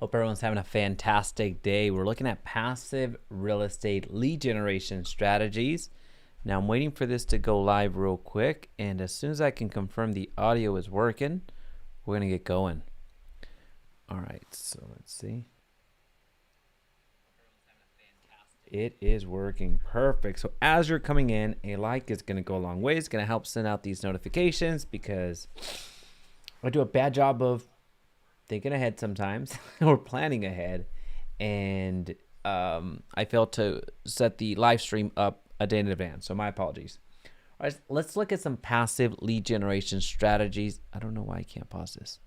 Hope everyone's having a fantastic day. We're looking at passive real estate lead generation strategies. Now I'm waiting for this to go live real quick, and as soon as I can confirm the audio is working, we're gonna get going. All right, so let's see. It is working perfect. So as you're coming in, a like is gonna go a long way. It's gonna help send out these notifications because I do a bad job of thinking ahead sometimes or planning ahead, and I failed to set the live stream up a day in advance, so my apologies. All right, let's look at some passive lead generation strategies. I don't know why I can't pause this.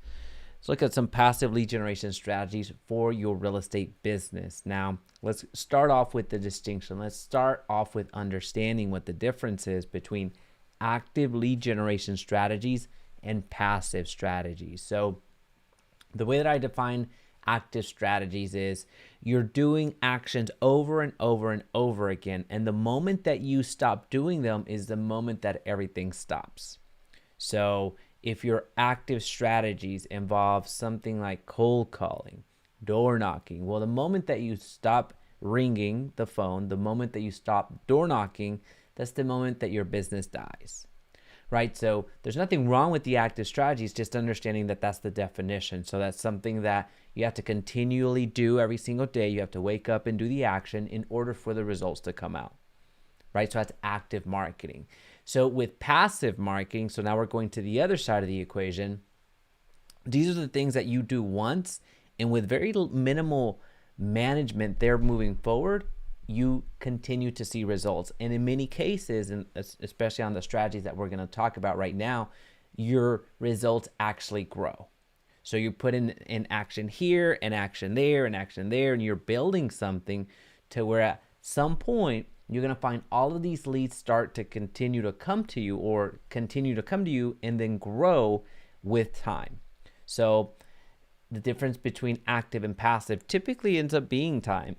Let's look at some passive lead generation strategies for your real estate business. Now, let's start off with the distinction. Let's start off with understanding what the difference is between active lead generation strategies and passive strategies. So the way that I define active strategies is you're doing actions over and over and over again, and the moment that you stop doing them is the moment that everything stops. So if your active strategies involve something like cold calling, door knocking, well, the moment that you stop ringing the phone, the moment that you stop door knocking, that's the moment that your business dies. Right? So there's nothing wrong with the active strategies, just understanding that that's the definition. So that's something that you have to continually do every single day. You have to wake up and do the action in order for the results to come out. Right? So that's active marketing. So with passive marketing, so now we're going to the other side of the equation. These are the things that you do once, and with very minimal management there moving forward, you continue to see results. And in many cases, and especially on the strategies that we're going to talk about right now, your results actually grow. So you put in action here and action there and action there, and you're building something to where at some point you're going to find all of these leads start to continue to come to you and then grow with time. So the difference between active and passive typically ends up being time,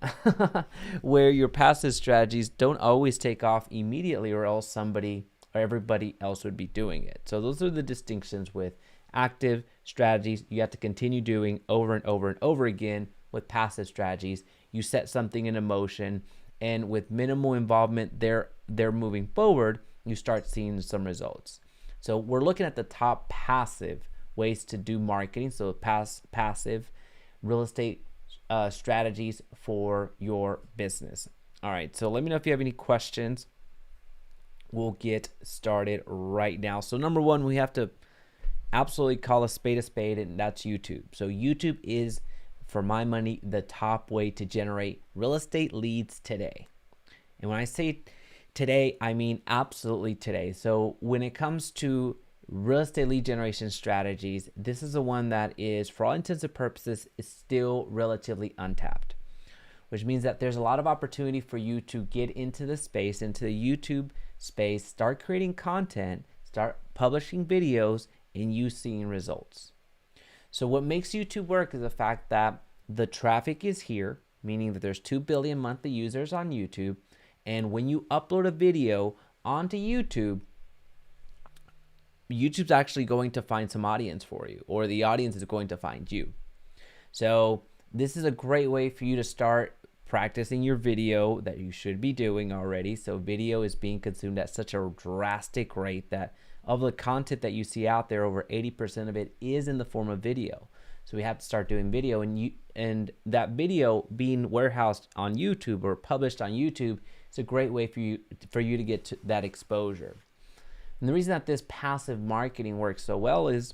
where your passive strategies don't always take off immediately, or else somebody or everybody else would be doing it. So those are the distinctions with active strategies. You have to continue doing over and over and over again. With passive strategies, you set something in motion, and with minimal involvement, they're moving forward. You start seeing some results. So we're looking at the top passive ways to do marketing. So passive real estate strategies for your business. All right, so let me know if you have any questions. We'll get started right now. So number one, we have to absolutely call a spade, and that's YouTube. So YouTube is, for my money, the top way to generate real estate leads today. And when I say today, I mean absolutely today. So when it comes to real estate lead generation strategies, this is the one that is, for all intents and purposes, is still relatively untapped, which means that there's a lot of opportunity for you to get into the space, into the YouTube space, start creating content, start publishing videos, and you seeing results. So what makes YouTube work is the fact that the traffic is here, meaning that there's 2 billion monthly users on YouTube, and when you upload a video onto YouTube's actually going to find some audience for you, or the audience is going to find you. So this is a great way for you to start practicing your video that you should be doing already. So video is being consumed at such a drastic rate that of the content that you see out there, over 80% of it is in the form of video. So we have to start doing video, and that video being warehoused on YouTube or published on YouTube is a great way for you to get to that exposure. And the reason that this passive marketing works so well is,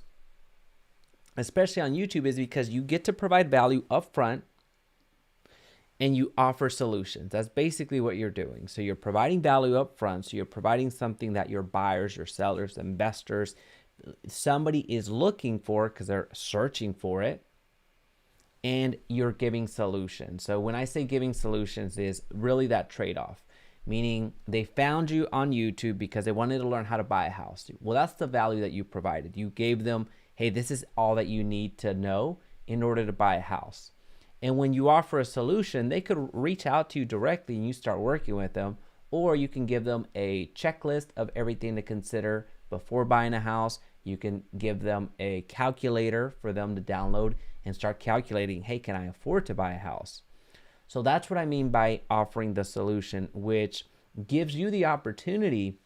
especially on YouTube, is because you get to provide value up front and you offer solutions. That's basically what you're doing. So you're providing value up front. So you're providing something that your buyers, your sellers, investors, somebody is looking for because they're searching for it, and you're giving solutions. So when I say giving solutions, is really that trade-off. Meaning they found you on YouTube because they wanted to learn how to buy a house. Well, that's the value that you provided. You gave them, hey, this is all that you need to know in order to buy a house. And when you offer a solution, they could reach out to you directly and you start working with them, or you can give them a checklist of everything to consider before buying a house. You can give them a calculator for them to download and start calculating, hey, can I afford to buy a house? So that's what I mean by offering the solution, which gives you the opportunity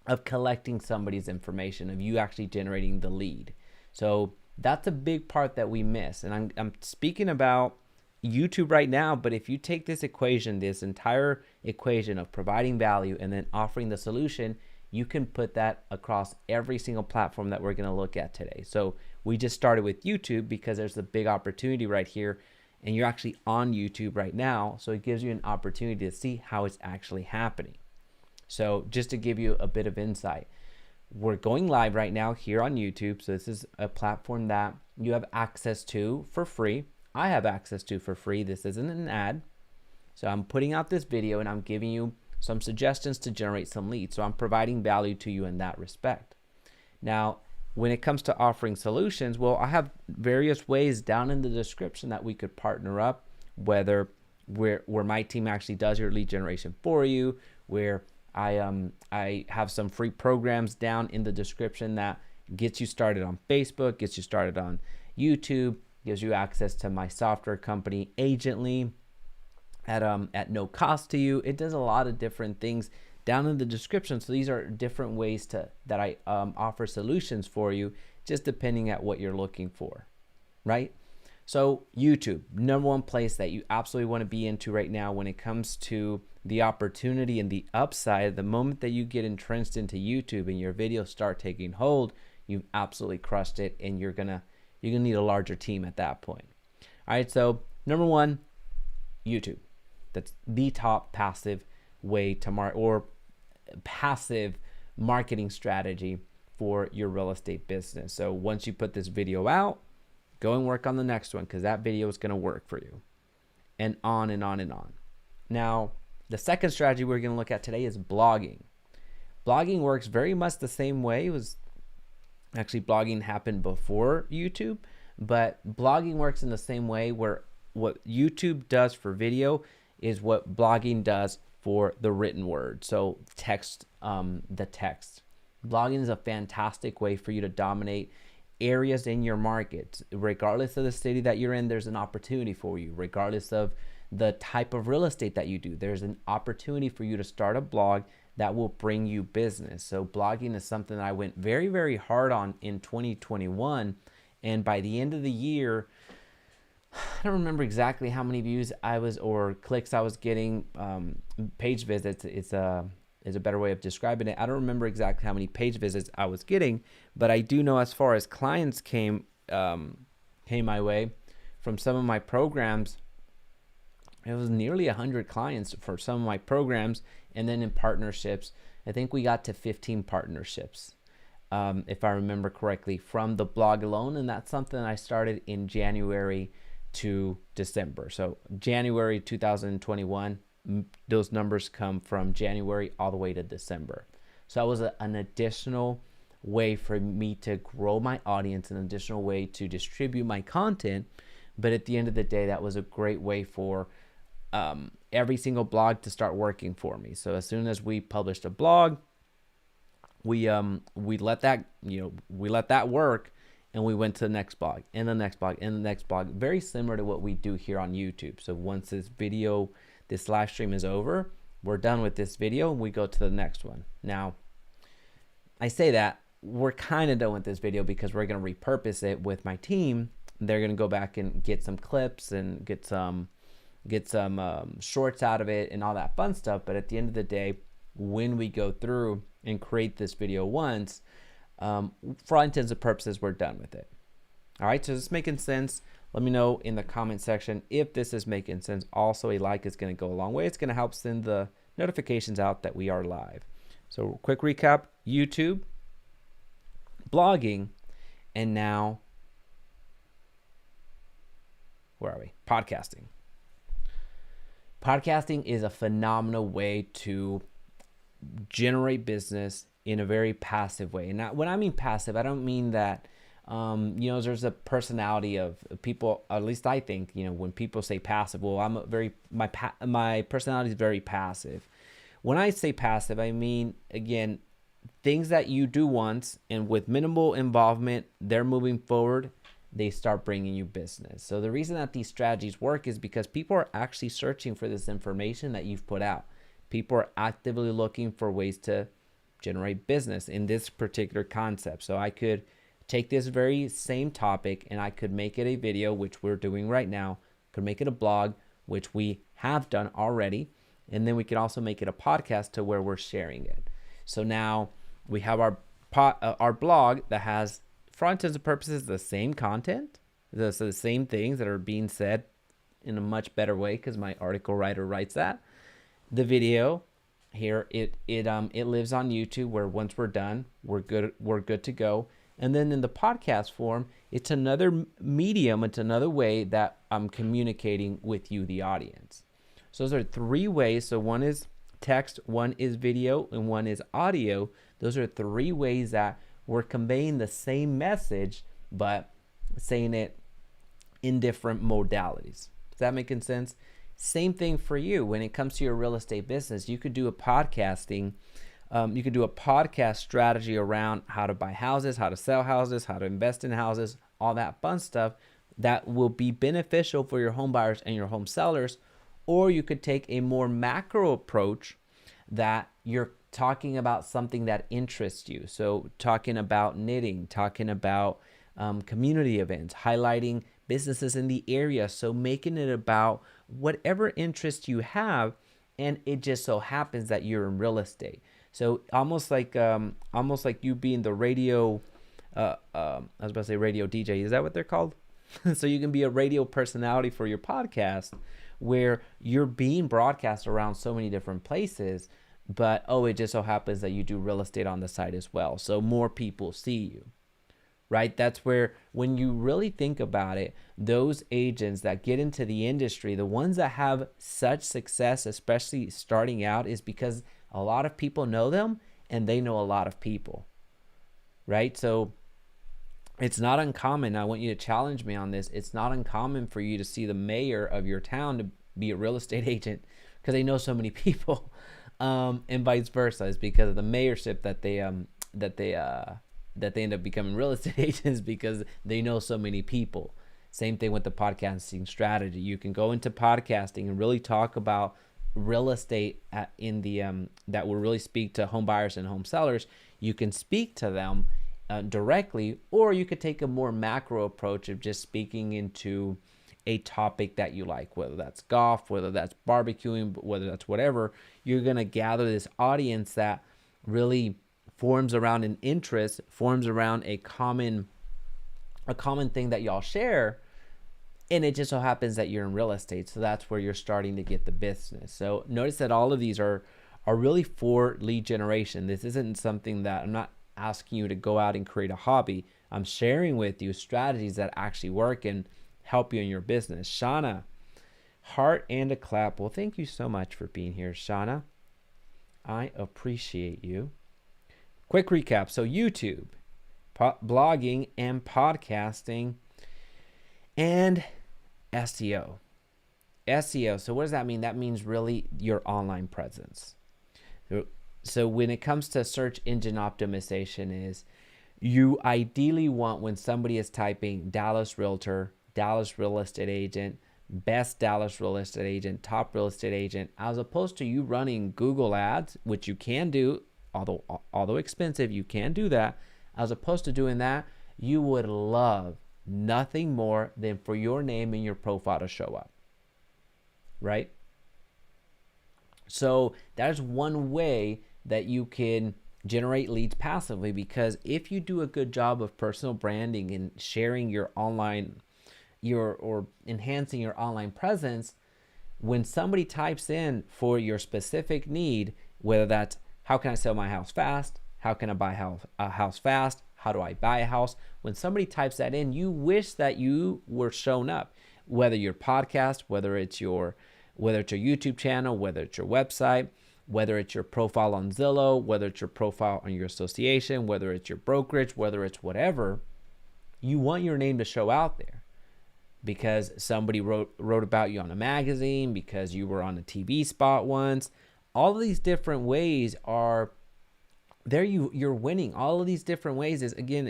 of collecting somebody's information, of you actually generating the lead. So that's a big part that we miss. And I'm speaking about YouTube right now, but if you take this equation, this entire equation of providing value and then offering the solution, you can put that across every single platform that we're going to look at today. So we just started with YouTube because there's a big opportunity right here, and you're actually on YouTube right now. So it gives you an opportunity to see how it's actually happening. So just to give you a bit of insight, we're going live right now here on YouTube. So this is a platform that you have access to for free. I have access to for free. This isn't an ad. So I'm putting out this video and I'm giving you some suggestions to generate some leads. So I'm providing value to you in that respect. Now, when it comes to offering solutions, well, I have various ways down in the description that we could partner up, whether where my team actually does your lead generation for you, where I have some free programs down in the description that gets you started on Facebook, gets you started on YouTube, gives you access to my software company Agently at no cost to you. It does a lot of different things down in the description. So these are different ways that I offer solutions for you, just depending at what you're looking for, right? So YouTube, number one place that you absolutely want to be into right now when it comes to the opportunity and the upside. The moment that you get entrenched into YouTube and your videos start taking hold, you've absolutely crushed it, and you're gonna need a larger team at that point. All right, so number one, YouTube. That's the top passive way to passive marketing strategy for your real estate business. So once you put this video out, go and work on the next one, because that video is going to work for you, and on and on and on. Now, the second strategy we're going to look at today is blogging. Blogging works very much the same way. It was actually, blogging happened before YouTube, but blogging works in the same way, where what YouTube does for video is what blogging does for the written word. So text, the text. Blogging is a fantastic way for you to dominate areas in your market. Regardless of the city that you're in, there's an opportunity for you. Regardless of the type of real estate that you do, there's an opportunity for you to start a blog that will bring you business. So blogging is something that I went very, very hard on in 2021. And by the end of the year, I don't remember exactly how many views or clicks I was getting, page visits. Is a better way of describing it. I don't remember exactly how many page visits I was getting, but I do know as far as clients came my way from some of my programs, it was nearly 100 clients for some of my programs. And then in partnerships, I think we got to 15 partnerships, if I remember correctly, from the blog alone. And that's something I started in January to December. So January 2021, those numbers come from January all the way to December. So that was an additional way for me to grow my audience, an additional way to distribute my content. But at the end of the day, that was a great way for every single blog to start working for me. So as soon as we published a blog, we let that work, and we went to the next blog and the next blog and the next blog, very similar to what we do here on YouTube. So once this live stream is over, we're done with this video and we go to the next one. Now, I say that we're kind of done with this video because we're going to repurpose it with my team. They're going to go back and get some clips and get some shorts out of it and all that fun stuff. But at the end of the day, when we go through and create this video once, for all intents and purposes, we're done with it. All right, so is this making sense? Let me know in the comment section if this is making sense. Also, a like is going to go a long way. It's going to help send the notifications out that we are live. So quick recap: YouTube, blogging, and now, where are we? Podcasting. Podcasting is a phenomenal way to generate business in a very passive way. And when I mean passive, I don't mean that, there's a personality of people, at least I think, when people say passive, well, my personality is very passive. When I say passive, I mean, again, things that you do once and with minimal involvement, they're moving forward they start bringing you business. So the reason that these strategies work is because people are actually searching for this information that you've put out. People are actively looking for ways to generate business in this particular concept. So I could take this very same topic and I could make it a video, which we're doing right now, could make it a blog, which we have done already, and then we can also make it a podcast to where we're sharing it. So now we have our blog that has, for all intents and purposes, the same content, the same things that are being said in a much better way because my article writer writes that. The video here, it lives on YouTube, where once we're done, we're good to go. And then in the podcast form, it's another medium, it's another way that I'm communicating with you, the audience. So those are three ways. So one is text, one is video, and one is audio. Those are three ways that we're conveying the same message, but saying it in different modalities. Does that make sense? Same thing for you. When it comes to your real estate business, you could do a podcast strategy around how to buy houses, how to sell houses, how to invest in houses, all that fun stuff that will be beneficial for your home buyers and your home sellers. Or you could take a more macro approach that you're talking about something that interests you. So talking about knitting, talking about community events, highlighting businesses in the area. So making it about whatever interest you have, and it just so happens that you're in real estate. So almost like you being the radio, I was about to say radio DJ. Is that what they're called? So you can be a radio personality for your podcast, where you're being broadcast around so many different places, but it just so happens that you do real estate on the side as well. So more people see you, right? That's where, when you really think about it, those agents that get into the industry, the ones that have such success, especially starting out, is because a lot of people know them and they know a lot of people, right? So it's not uncommon. I want you to challenge me on this. It's not uncommon for you to see the mayor of your town to be a real estate agent because they know so many people, and vice versa. It's because of the mayorship that they end up becoming real estate agents because they know so many people. Same thing with the podcasting strategy. You can go into podcasting and really talk about real estate that will really speak to home buyers and home sellers. You can speak to them directly, or you could take a more macro approach of just speaking into a topic that you like, whether that's golf, whether that's barbecuing, whether that's whatever. You're going to gather this audience that really forms around an interest, forms around a common thing that y'all share. And it just so happens that you're in real estate. So that's where you're starting to get the business. So notice that all of these are really for lead generation. This isn't something that I'm not asking you to go out and create a hobby. I'm sharing with you strategies that actually work and help you in your business. Shauna, heart and a clap. Well, thank you so much for being here, Shauna. I appreciate you. Quick recap. So YouTube, blogging and podcasting, and SEO. So what does that mean? That means really your online presence. So when it comes to search engine optimization, is you ideally want, when somebody is typing Dallas Realtor, Dallas Real Estate Agent, best Dallas Real Estate Agent, top real estate agent, as opposed to you running Google ads, which you can do, although expensive, you can do that. As opposed to doing that, you would love nothing more than for your name and your profile to show up, right? So that is one way that you can generate leads passively, because if you do a good job of personal branding and sharing your online, or enhancing your online presence, when somebody types in for your specific need, whether that's how can I sell my house fast, how can I buy a house fast, how do I buy a house, when somebody types that in, you wish that you were shown up, whether your podcast, whether it's your YouTube channel, whether it's your website, whether it's your profile on Zillow, whether it's your profile on your association, whether it's your brokerage, whether it's whatever. You want your name to show out there because somebody wrote about you on a magazine, because you were on a TV spot once. All of these different ways are there. You're winning. All of these different ways is, again,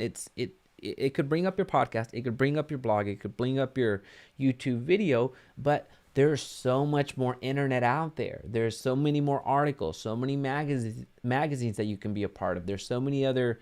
it could bring up your podcast, it could bring up your blog, it could bring up your YouTube video, but there's so much more internet out there. There's so many more articles, so many magazines that you can be a part of. There's so many other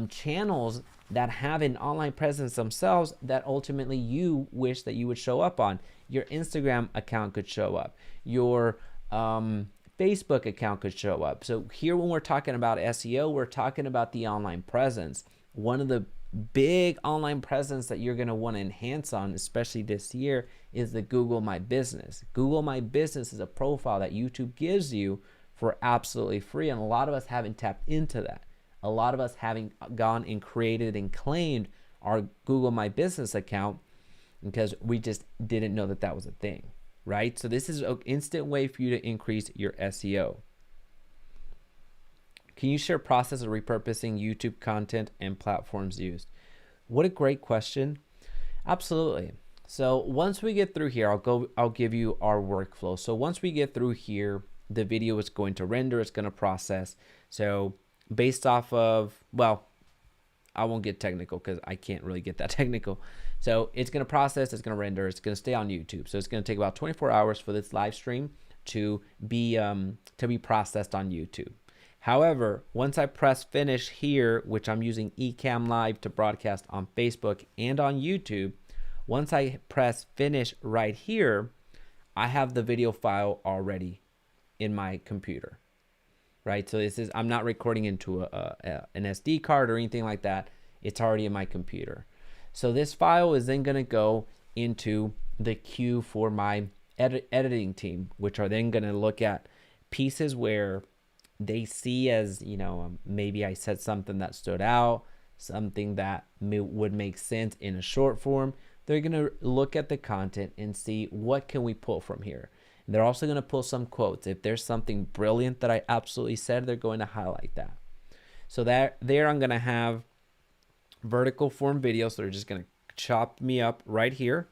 channels that have an online presence themselves that ultimately you wish that you would show up on. Your Instagram account could show up. Your Facebook account could show up. So here when we're talking about SEO, we're talking about the online presence. One of the big online presence that you're going to want to enhance on, especially this year, is the Google My Business. Google My Business is a profile that YouTube gives you for absolutely free, and a lot of us haven't tapped into that. A lot of us haven't gone and created and claimed our Google My Business account because we just didn't know that that was a thing, right? So this is an instant way for you to increase your SEO. Can you share process of repurposing YouTube content and platforms used? What a great question. Absolutely. So once we get through here, I'll give you our workflow. So once we get through here, the video is going to render, it's going to process. So based off of, well, I won't get technical because I can't really get that technical. So it's going to process, it's going to render, it's going to stay on YouTube. So it's going to take about 24 hours for this live stream to be processed on YouTube. However, once I press finish here, which I'm using Ecamm Live to broadcast on Facebook and on YouTube, once I press finish right here, I have the video file already in my computer, right? So this is, I'm not recording into an SD card or anything like that. It's already in my computer. So this file is then going to go into the queue for my editing team, which are then going to look at pieces where they see as, you know, maybe I said something that stood out, something that would make sense in a short form. They're going to look at the content and see what can we pull from here. And they're also going to pull some quotes. If there's something brilliant that I absolutely said, they're going to highlight that. So that there I'm going to have vertical form videos. So they're just going to chop me up right here.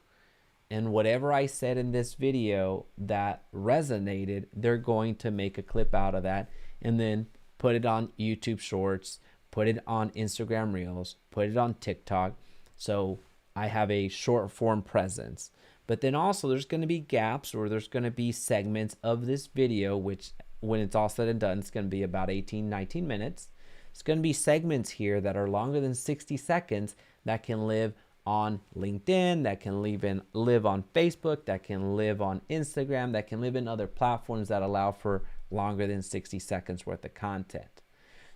And whatever I said in this video that resonated, they're going to make a clip out of that and then put it on YouTube Shorts, put it on Instagram Reels, put it on TikTok. So I have a short form presence. But then also there's going to be gaps, or there's going to be segments of this video, which when it's all said and done, it's going to be about 18, 19 minutes. It's going to be segments here that are longer than 60 seconds that can live on LinkedIn, that can live on Facebook, that can live on Instagram, that can live in other platforms that allow for longer than 60 seconds worth of content.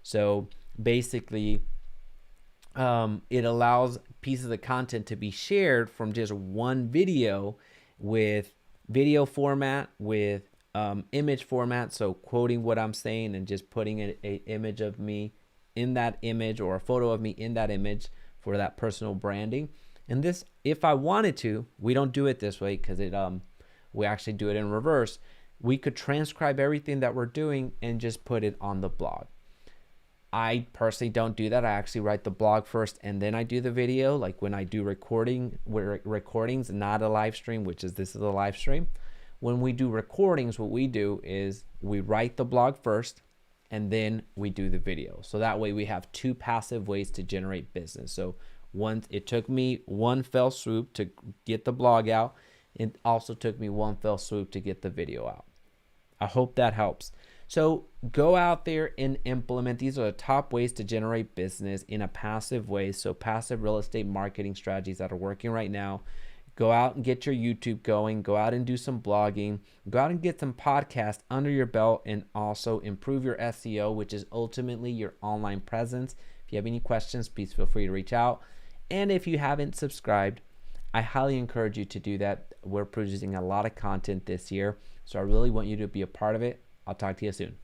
So basically, it allows pieces of content to be shared from just one video with video format, with image format. So quoting what I'm saying and just putting an image of me in that image, or a photo of me in that image for that personal branding. And this, if I wanted to, we don't do it this way because we actually do it in reverse. We could transcribe everything that we're doing and just put it on the blog. I personally don't do that. I actually write the blog first and then I do the video. Like when I do recordings, not a live stream, this is a live stream. When we do recordings, what we do is we write the blog first and then we do the video. So that way we have two passive ways to generate business. So it took me one fell swoop to get the blog out. It also took me one fell swoop to get the video out. I hope that helps. So go out there and implement. These are the top ways to generate business in a passive way. So passive real estate marketing strategies that are working right now. Go out and get your YouTube going. Go out and do some blogging. Go out and get some podcasts under your belt, and also improve your SEO, which is ultimately your online presence. If you have any questions, please feel free to reach out. And if you haven't subscribed, I highly encourage you to do that. We're producing a lot of content this year, so I really want you to be a part of it. I'll talk to you soon.